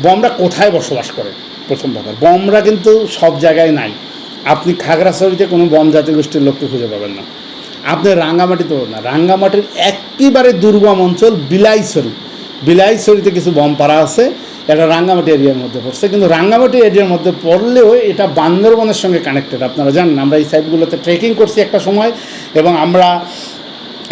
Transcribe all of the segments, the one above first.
বমরা কোথায় বসবাস করে? প্রথম কথা, বমরা কিন্তু সব জায়গায় নাই। আপনি খাগড়াছড়িতে কোনো বম জাতিগোষ্ঠীর লোককে খুঁজে পাবেন না, আপনি রাঙ্গামাটিতেও না। রাঙ্গামাটির একেবারে দুর্গম অঞ্চল বিলাইছড়িতে কিছু বম পাড়া আছে, এটা রাঙ্গামাটি এরিয়ার মধ্যে পড়ছে, কিন্তু রাঙ্গামাটি এরিয়ার মধ্যে পড়লেও এটা বান্দরবনের সঙ্গে কানেক্টেড। আপনারা জানেন, আমরা এই সাইটগুলোতে ট্রেকিং করছি একটা সময়, এবং আমরা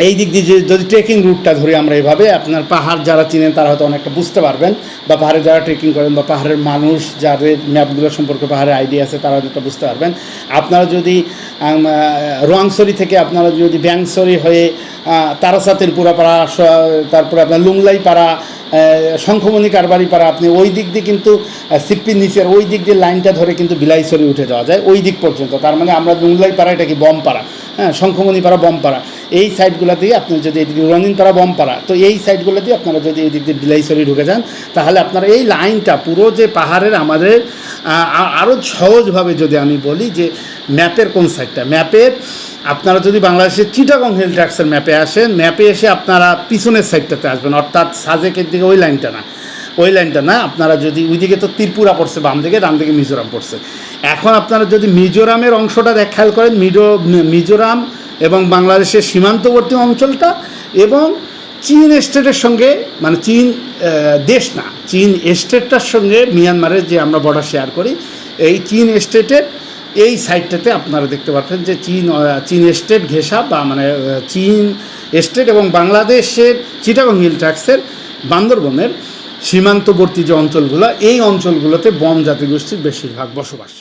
এই দিক দিয়ে যদি ট্রেকিং রুটটা ধরি আমরা এইভাবে, আপনার পাহাড় যারা চিনেন তারা হয়তো অনেকটা বুঝতে পারবেন, বা পাহাড়ে যারা ট্রেকিং করেন বা পাহাড়ের মানুষ যাদের ম্যাপগুলো সম্পর্কে পাহাড়ের আইডিয়া আছে তারা হয়তো বুঝতে পারবেন। আপনারা যদি রোয়াংছড়ি থেকে আপনারা যদি ব্যাংছড়ি হয়ে তারাসাতের পুরাপাড়া, তারপরে আপনার লুংলাই পাড়া, শঙ্খমণি কারবারি পাড়া, আপনি ওই দিক দিয়ে কিন্তু সিপ্পির নিচের ওই দিক দিয়ে লাইনটা ধরে কিন্তু বিলাইছড়ি উঠে যাওয়া যায় ওই দিক পর্যন্ত। তার মানে আমরা লুংলাই পাড়া, এটা কি বমপাড়া, হ্যাঁ, শঙ্খমণি পাড়া বমপাড়া, এই সাইডগুলো দিয়ে আপনি যদি এদিকে রঙিনপাড়া বমপাড়া, তো এই সাইডগুলো দিয়ে আপনারা যদি এই দিক দিয়ে বিলাইছড়ি ঢুকে যান, তাহলে আপনারা এই লাইনটা পুরো যে পাহাড়ের আমাদের আরও সহজভাবে যদি আমি বলি যে ম্যাপের কোন সাইডটা, ম্যাপের আপনারা যদি বাংলাদেশের চিটাগং হিল ট্র্যাক্সের ম্যাপে আসেন, ম্যাপে এসে আপনারা পিছনের সাইডটাতে আসবেন, অর্থাৎ সাজেকের দিকে ওই লাইনটা না, আপনারা যদি ওইদিকে তো ত্রিপুরা পড়ছে বাম দিকে, ডান দিকে মিজোরাম পড়ছে। এখন আপনারা যদি মিজোরামের অংশটা খেয়াল করেন, মিজোরাম এবং বাংলাদেশের সীমান্তবর্তী অঞ্চলটা এবং চীন স্টেটের সঙ্গে, মানে চীন দেশ না, চীন স্টেটটার সঙ্গে মিয়ানমারের যে আমরা বর্ডার শেয়ার করি, এই চীন স্টেটের এই সাইডটাতে আপনারা দেখতে পাচ্ছেন যে চীন স্টেট ঘেঁষা, বা মানে চীন স্টেট এবং বাংলাদেশের চিটাগং হিল ট্র্যাক্সের বান্দরবনের সীমান্তবর্তী যে অঞ্চলগুলো, এই অঞ্চলগুলোতে বম জাতিগোষ্ঠীর বেশিরভাগ বসবাস।